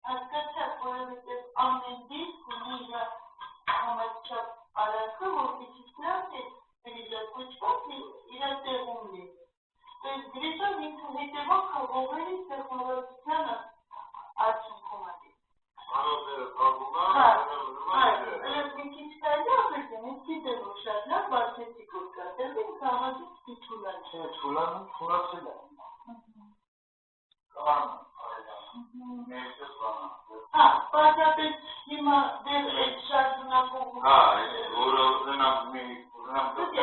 Հասկացա, որովհետև ամեն դեպք համաչափ արանքը, որպեսզի նրանց կոչված իրար տեղում լինի։ То есть գրեթե ինքը հետևող խաղողների տեխնոլոգիան արդյունքում է։ Անոները թաղում է, Այդ մի քիչ կարելի ապրեցին, ինքի դեղով շատ լավ բացեցիկ որ կատեղին կաղազից կիչուլան։ Չէ, թուլանը թուրացել է։ Կան, ներքս բանը։ Պարզապես հիմա դեր այդ շարժունակող որը ունենամ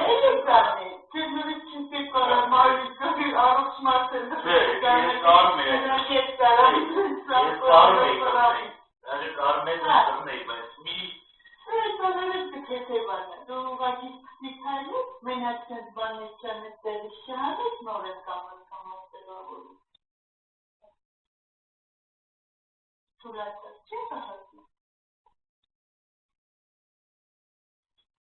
Էլի կան է, ձեզ նվից չինքետ կարար մարից առողջ մարդել ես կարմ եմ բայց մի Սարերս կթեթևան է, դու ուղղակի սկսիքայլի, մենակ սենց բանից չանես տեղից չհանես նոր ես կամաց տեղավորում։ Թուրացած չէ կահասում։